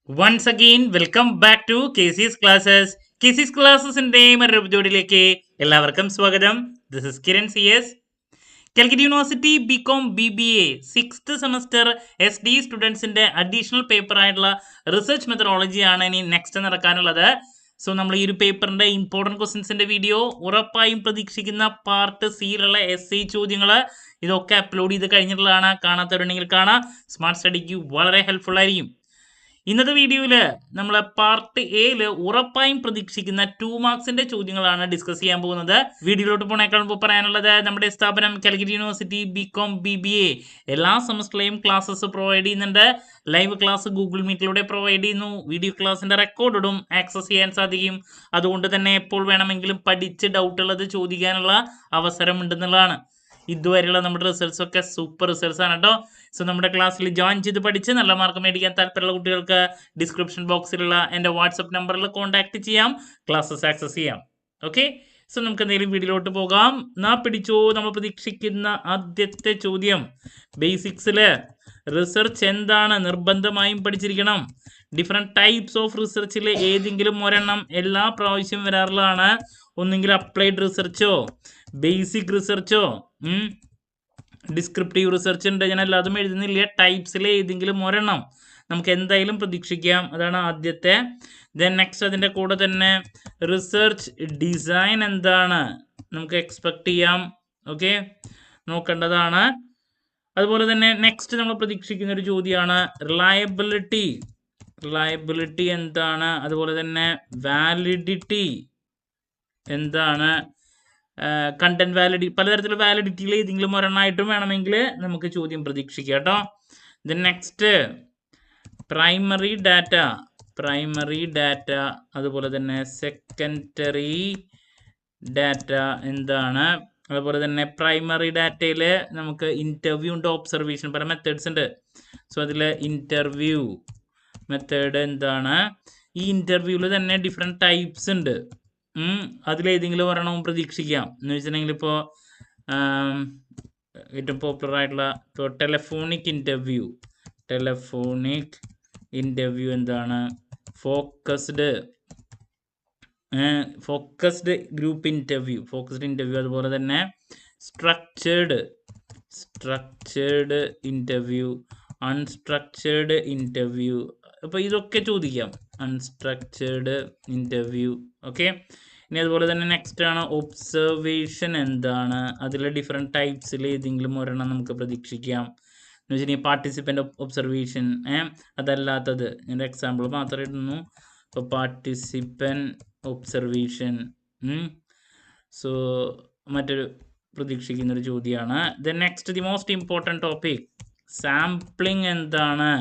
Once again, welcome back to KC's Classes. KC's Classesന്റെ മറ്റൊരു എപ്പിസോഡിലേക്ക് എല്ലാവർക്കും സ്വാഗതം. This is Kiran CS. Calicut university BCom BBA 6th semester SD സ്റ്റുഡൻസിന്റെ additional paper ആയിട്ടുള്ള research മെത്തഡോളജിയാണ് ഇനി നെക്സ്റ്റ് നടക്കാനുള്ളത്. സോ നമ്മൾ ഈ ഒരു പേപ്പറിന്റെ ഇമ്പോർട്ടൻറ്റ് ക്വസ്റ്റ്യൻസിന്റെ വീഡിയോ ഉറപ്പായും പ്രതീക്ഷിക്കുന്ന പാർട്ട് സിയിലുള്ള SI ചോദ്യങ്ങൾ ഇതൊക്കെ അപ്ലോഡ് ചെയ്ത് കഴിഞ്ഞിട്ടുള്ളതാണ്. കാണാത്തവരുണ്ടെങ്കിൽ കാണാം. സ്മാർട്ട് സ്റ്റഡിക്ക് വളരെ ഹെൽപ്ഫുൾ ആയിരിക്കും. ഇന്നത്തെ വീഡിയോയിൽ നമ്മൾ പാർട്ട് എയില് ഉറപ്പായും പ്രതീക്ഷിക്കുന്ന 2 മാർക്സിന്റെ ചോദ്യങ്ങളാണ് ഡിസ്കസ് ചെയ്യാൻ പോകുന്നത്. വീഡിയോയിലോട്ട് പോണേക്കാൾ മുമ്പ് പറയാനുള്ളത്, നമ്മുടെ സ്ഥാപനം കാലിക്കറ്റ് യൂണിവേഴ്സിറ്റി ബികോം BBA എല്ലാ സെമസ്റ്ററിലെയും ക്ലാസ്സസ് പ്രൊവൈഡ് ചെയ്യുന്നുണ്ട്. ലൈവ് ക്ലാസ് ഗൂഗിൾ മീറ്റിലൂടെ പ്രൊവൈഡ് ചെയ്യുന്നു. വീഡിയോ ക്ലാസിന്റെ റെക്കോർഡും ആക്സസ് ചെയ്യാൻ സാധിക്കും. അതുകൊണ്ട് തന്നെ എപ്പോൾ വേണമെങ്കിലും പഠിച്ച് ഡൗട്ടുള്ളത് ചോദിക്കാനുള്ള അവസരം ഉണ്ടെന്നുള്ളതാണ്. ഇതുവരെയുള്ള നമ്മുടെ റിസൾട്ട്സ് ഒക്കെ സൂപ്പർ റിസൾട്ട്സ് ആണ് കേട്ടോ. സോ നമ്മുടെ ക്ലാസ്സിൽ ജോയിൻ ചെയ്ത് പഠിച്ച് നല്ല മാർക്ക് മേടിക്കാൻ താല്പര്യമുള്ള കുട്ടികൾക്ക് ഡിസ്ക്രിപ്ഷൻ ബോക്സിലുള്ള എൻ്റെ വാട്സപ്പ് നമ്പറിൽ കോൺടാക്ട് ചെയ്യാം, ക്ലാസ്സസ് ആക്സസ് ചെയ്യാം. ഓക്കെ, സോ നമുക്ക് എന്തെങ്കിലും വീഡിയോയിലോട്ട് പോകാം. പിടിച്ചോ, നമ്മൾ പ്രതീക്ഷിക്കുന്ന ആദ്യത്തെ ചോദ്യം. ബേസിക്സില് റിസർച്ച് എന്താണ് നിർബന്ധമായും പഠിച്ചിരിക്കണം. ഡിഫറെൻറ്റ് ടൈപ്സ് ഓഫ് റിസർച്ചിൽ ഏതെങ്കിലും ഒരെണ്ണം എല്ലാ പ്രാവശ്യവും വരാറുള്ളതാണ്. ഒന്നെങ്കിൽ അപ്ലൈഡ് റിസർച്ചോ, ബേസിക് റിസർച്ചോ, ഡിസ്ക്രിപ്റ്റീവ് റിസർച്ച് ഉണ്ട്. ഞാൻ എല്ലാതും എഴുതുന്നില്ല. ടൈപ്സിലെ ഏതെങ്കിലും ഒരെണ്ണം നമുക്ക് എന്തായാലും പ്രതീക്ഷിക്കാം. അതാണ് ആദ്യത്തെ. ദെൻ നെക്സ്റ്റ് അതിൻ്റെ കൂടെ തന്നെ റിസർച്ച് ഡിസൈൻ എന്താണ് നമുക്ക് എക്സ്പെക്ട് ചെയ്യാം. ഓക്കെ, നോക്കേണ്ടതാണ്. അതുപോലെ തന്നെ നെക്സ്റ്റ് നമ്മൾ പ്രതീക്ഷിക്കുന്ന ഒരു ചോദ്യമാണ് റിലയബിലിറ്റി. റിലയബിലിറ്റി എന്താണ്? അതുപോലെ തന്നെ വാലിഡിറ്റി എന്താണ്? കണ്ടന്റ് വാലിഡിറ്റി, പലതരത്തിലുള്ള വാലിഡിറ്റിയിൽ ഏതെങ്കിലും ഒരെണ്ണമായിട്ടും വേണമെങ്കിൽ നമുക്ക് ചോദ്യം പ്രതീക്ഷിക്കാം കേട്ടോ. Then next primary data. Primary data അതുപോലെ തന്നെ സെക്കൻഡറി ഡാറ്റ എന്താണ്? അതുപോലെ തന്നെ പ്രൈമറി ഡാറ്റയിൽ നമുക്ക് ഇൻ്റർവ്യൂ ഉണ്ട്, ഒബ്സർവേഷൻ, പല മെത്തേഡ്സ് ഉണ്ട്. സോ അതിൽ ഇൻ്റർവ്യൂ മെത്തേഡ് എന്താണ്? ഈ ഇൻ്റർവ്യൂവിൽ തന്നെ ഡിഫറെൻറ്റ് ടൈപ്സ് ഉണ്ട്. അതിലേതെങ്കിലും ഒരെണ്ണവും പ്രതീക്ഷിക്കാം. എന്ന് വെച്ചിട്ടുണ്ടെങ്കിൽ ഇപ്പോൾ ഏറ്റവും പോപ്പുലർ ആയിട്ടുള്ള ഇപ്പോൾ ടെലഫോണിക് ഇൻ്റർവ്യൂ എന്താണ്? ഫോക്കസ്ഡ് ഗ്രൂപ്പ് ഇൻ്റർവ്യൂ, അതുപോലെ തന്നെ സ്ട്രക്ചേർഡ് ഇൻ്റർവ്യൂ, അൺസ്ട്രക്ചേർഡ് ഇൻ്റർവ്യൂ. അപ്പോൾ ഇതൊക്കെ ചോദിക്കാം. Unstructured interview. ഓക്കെ, ഇനി അതുപോലെ തന്നെ നെക്സ്റ്റ് ആണ് ഒബ്സർവേഷൻ എന്താണ്? അതിലെ ഡിഫറെൻറ്റ് ടൈപ്സിൽ ഏതെങ്കിലും ഒരെണ്ണം നമുക്ക് പ്രതീക്ഷിക്കാം. എന്ന് വെച്ചിട്ടുണ്ടെങ്കിൽ പാർട്ടിസിപ്പൻ്റ് ഒബ്സർവേഷൻ, അതല്ലാത്തത് ഞാൻ എക്സാമ്പിൾ മാത്രമേ ഇടുന്നു. ഇപ്പോൾ പാർട്ടിസിപ്പൻ്റ് ഒബ്സർവേഷൻ. സോ മറ്റൊരു പ്രതീക്ഷിക്കുന്നൊരു ചോദ്യമാണ്. Then next the most important topic, sampling എന്താണ്?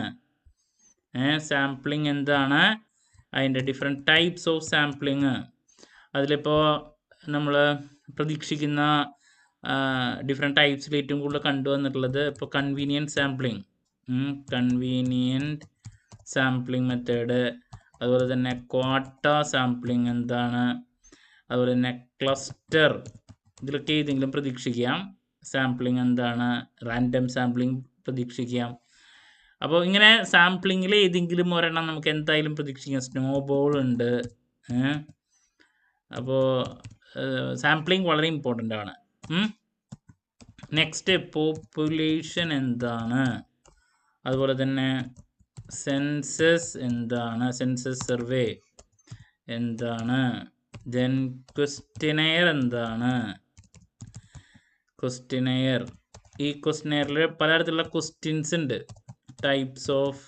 സാമ്പിളിംഗ് എന്താണ്? അതിൻ്റെ ഡിഫറെൻറ്റ് ടൈപ്സ് ഓഫ് സാമ്പിളിങ്. അതിലിപ്പോൾ നമ്മൾ പ്രതീക്ഷിക്കുന്ന ഡിഫറെൻറ്റ് ടൈപ്സിൽ ഏറ്റവും കൂടുതൽ കണ്ടുവന്നിട്ടുള്ളത് ഇപ്പോൾ കൺവീനിയൻറ്റ് സാമ്പിളിംഗ് മെത്തേഡ്, അതുപോലെ തന്നെ ക്വാട്ട സാമ്പിളിംഗ് എന്താണ്? അതുപോലെ തന്നെ ക്ലസ്റ്റർ. ഇതിലൊക്കെ ഏതെങ്കിലും പ്രതീക്ഷിക്കാം. സാമ്പിളിംഗ് എന്താണ്? റാൻഡം സാമ്പിളിംഗ് പ്രതീക്ഷിക്കാം. അപ്പോൾ ഇങ്ങനെ സാമ്പിളിങ്ങിൽ ഏതെങ്കിലും ഒരെണ്ണം നമുക്ക് എന്തായാലും പ്രതീക്ഷിക്കാം. സ്നോബോൾ ഉണ്ട്. അപ്പോൾ സാമ്പിളിംഗ് വളരെ ഇമ്പോർട്ടൻ്റ് ആണ്. നെക്സ്റ്റ് പോപ്പുലേഷൻ എന്താണ്? അതുപോലെ തന്നെ സെൻസസ് എന്താണ്? സെൻസസ് സർവേ എന്താണ്? ദെൻ ക്വസ്റ്റ്യനെയർ എന്താണ്? ഈ ക്വസ്റ്റ്യനെയറിൽ പലതരത്തിലുള്ള ക്വസ്റ്റ്യൻസ് ഉണ്ട്, ടൈപ്സ് ഓഫ്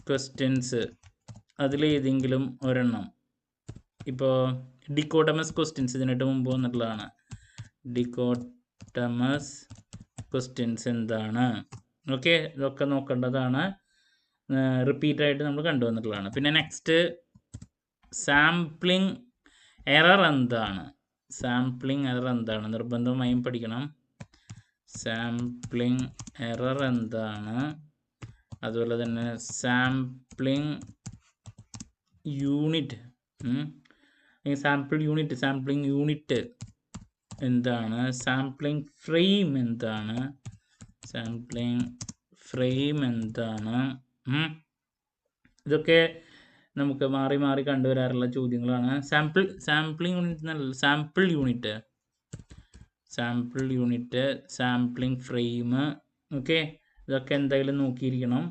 ക്വസ്റ്റ്യൻസ്. അതിലേതെങ്കിലും ഒരെണ്ണം. ഇപ്പോൾ ഡിക്കോട്ടമസ് ക്വസ്റ്റ്യൻസ് ഇതിനായിട്ട് മുമ്പ് വന്നിട്ടുള്ളതാണ്. ഡിക്കോട്ടമസ് ക്വസ്റ്റ്യൻസ് എന്താണ്? ഓക്കെ, ഇതൊക്കെ നോക്കേണ്ടതാണ്. റിപ്പീറ്റായിട്ട് നമ്മൾ കണ്ടുവന്നിട്ടുള്ളതാണ്. പിന്നെ നെക്സ്റ്റ് സാമ്പിളിംഗ് എറർ എന്താണ്? നിർബന്ധമായും പഠിക്കണം. സാമ്പിളിംഗ് എറർ എന്താണ്? അതുപോലെ തന്നെ സാമ്പിളിംഗ് യൂണിറ്റ് എന്താണ്? സാമ്പിളിംഗ് ഫ്രെയിം എന്താണ്? ഇതൊക്കെ നമുക്ക് മാറി മാറി കണ്ടുവരാറുള്ള ചോദ്യങ്ങളാണ്. സാമ്പിളിംഗ് യൂണിറ്റ് എന്നല്ല, sample unit, sampling frame, okay, ഇതൊക്കെ എന്തായാലും നോക്കിയിരിക്കണം.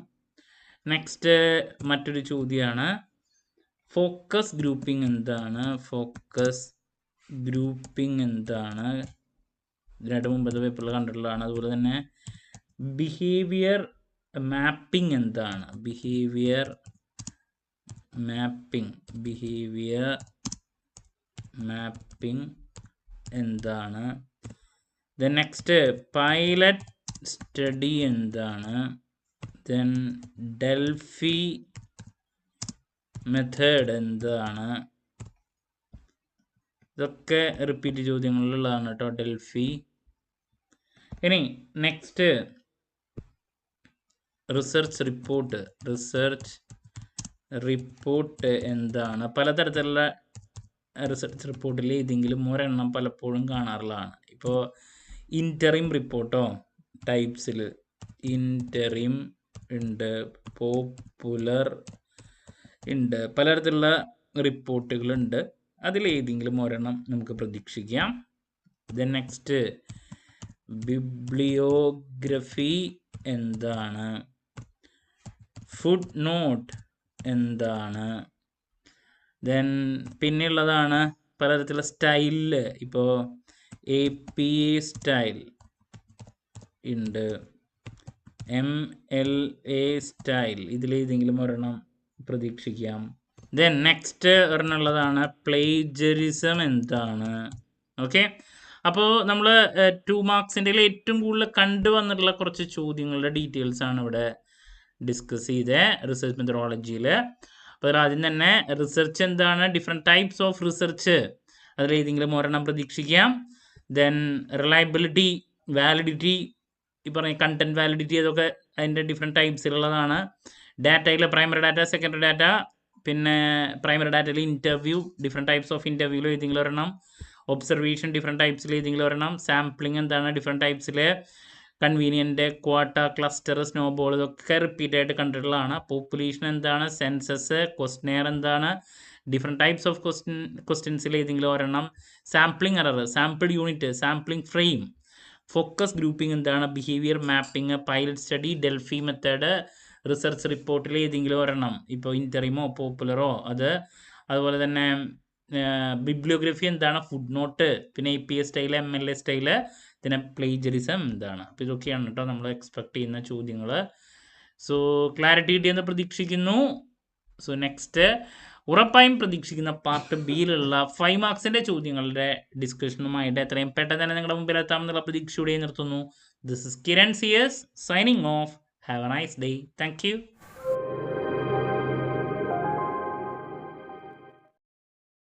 നെക്സ്റ്റ് മറ്റൊരു ചോദ്യമാണ് ഫോക്കസ് ഗ്രൂപ്പിംഗ് എന്താണ്? ഇതിനായിട്ട് മുമ്പത്തെ പേപ്പറിൽ കണ്ടിട്ടുള്ളതാണ്. അതുപോലെ തന്നെ ബിഹേവിയർ മാപ്പിംഗ് എന്താണ്? ബിഹേവിയർ മാപ്പിംഗ് എന്താണ്? ദെൻ നെക്സ്റ്റ് പൈലറ്റ് സ്റ്റഡി എന്താണ്? ദെൻ ഡെൽഫി മെത്തേഡ് എന്താണ്? ഇതൊക്കെ റിപ്പീറ്റ് ചോദ്യങ്ങളിലുള്ളതാണ് കേട്ടോ, ഡെൽഫി. ഇനി നെക്സ്റ്റ് റിസർച്ച് റിപ്പോർട്ട് എന്താണ്? പലതരത്തിലുള്ള റിസർച്ച് റിപ്പോർട്ടിൽ ഏതെങ്കിലും ഒരെണ്ണം പലപ്പോഴും കാണാറുള്ളതാണ്. ഇപ്പോൾ ഇൻറ്ററിം റിപ്പോർട്ടോ, ടൈപ്സിൽ ഇൻറ്ററിം ഉണ്ട്, പോപ്പുലർ ഉണ്ട്, പലതരത്തിലുള്ള റിപ്പോർട്ടുകളുണ്ട്. അതിലേതെങ്കിലും ഒരെണ്ണം നമുക്ക് പ്രതീക്ഷിക്കാം. ദെൻ നെക്സ്റ്റ് ബിബ്ലിയോഗ്രഫി എന്താണ്? ഫുഡ് നോട്ട് എന്താണ്? ദെൻ പിന്നെയുള്ളതാണ് പലതരത്തിലുള്ള സ്റ്റൈലിൽ, ഇപ്പോൾ APA സ്റ്റൈൽ ഉണ്ട്, MLA സ്റ്റൈൽ, ഇതിലേതെങ്കിലും ഒരെണ്ണം പ്രതീക്ഷിക്കാം. ദെൻ നെക്സ്റ്റ് ഒരെണ്ണമുള്ളതാണ് പ്ലേജറിസം എന്താണ്? ഓക്കെ, അപ്പോൾ നമ്മൾ 2 മാർക്സിൻ്റെ ഏറ്റവും കൂടുതൽ കണ്ടുവന്നിട്ടുള്ള കുറച്ച് ചോദ്യങ്ങളുടെ ഡീറ്റെയിൽസ് ആണ് ഇവിടെ ഡിസ്കസ് ചെയ്തത് റിസർച്ച് മെത്തഡോളജിയിൽ. അപ്പോൾ അതിൽ ആദ്യം തന്നെ റിസർച്ച് എന്താണ്, ഡിഫറെൻറ്റ് ടൈപ്സ് ഓഫ് റിസർച്ച്, അതിലേതെങ്കിലും ഒരെണ്ണം പ്രതീക്ഷിക്കാം. ദെൻ റിലയബിലിറ്റി, വാലിഡിറ്റി, ഈ പറഞ്ഞ കണ്ടന്റ് വാലിഡിറ്റി, അതൊക്കെ അതിൻ്റെ ഡിഫറെൻറ്റ് ടൈപ്സിലുള്ളതാണ്. ഡാറ്റയിൽ പ്രൈമറി ഡാറ്റ, സെക്കൻഡറി ഡാറ്റ, പിന്നെ പ്രൈമറി ഡാറ്റയിൽ ഇൻ്റർവ്യൂ, ഡിഫറെൻറ്റ് ടൈപ്സ് ഓഫ് ഇൻ്റർവ്യൂവിൽ ഏതെങ്കിലും ഒരെണ്ണം. ഒബ്സർവേഷൻ, ഡിഫറെൻറ്റ് ടൈപ്സിൽ ഏതെങ്കിലും ഒരെണ്ണം. സാമ്പിളിംഗ് എന്താണ്, ഡിഫറെൻറ്റ് ടൈപ്സിൽ കൺവീനിയൻ്റ്, ക്വാട്ട, ക്ലസ്റ്റർ, സ്നോബോൾ, ഇതൊക്കെ റിപ്പീറ്റ് ആയിട്ട് കണ്ടിട്ടുള്ളതാണ്. പോപ്പുലേഷൻ എന്താണ്, സെൻസസ്, ക്വസ്റ്റനെയർ എന്താണ്, ഡിഫറെൻറ്റ് ടൈപ്സ് ഓഫ് ക്വസ്റ്റ്യൻസിൽ ഏതെങ്കിലും ഒരെണ്ണം. Sampling error, sample unit, sampling frame, focus grouping എന്താണ്, behaviour mapping, pilot study, Delphi method, research റിപ്പോർട്ടിൽ ഏതെങ്കിലും ഒരെണ്ണം, ഇപ്പോൾ ഇൻറ്ററിമോ പോപ്പുലറോ അതുപോലെ തന്നെ ബിബ്ലിയോഗ്രഫി എന്താണ്, ഫുഡ് നോട്ട്, പിന്നെ APA സ്റ്റൈൽ, MLA സ്റ്റൈൽ, പിന്നെ പ്ലേജറിസം എന്താണ്. അപ്പോൾ ഇതൊക്കെയാണ് കേട്ടോ നമ്മൾ എക്സ്പെക്ട് ചെയ്യുന്ന ചോദ്യങ്ങൾ. സോ ക്ലാരിറ്റി കിട്ടിയെന്ന് പ്രതീക്ഷിക്കുന്നു. സോ നെക്സ്റ്റ് ഉറപ്പായും പ്രതീക്ഷിക്കുന്ന പാർട്ട് ബിയിലുള്ള 5 മാർക്സിൻ്റെ ചോദ്യങ്ങളുടെ ഡിസ്കഷനുമായിട്ട് എത്രയും പെട്ടെന്ന് തന്നെ നിങ്ങളുടെ മുമ്പിൽ എത്താമെന്നുള്ള പ്രതീക്ഷയോടെ നിർത്തുന്നു. This is Kiran CS signing off. Have a nice day. Thank U.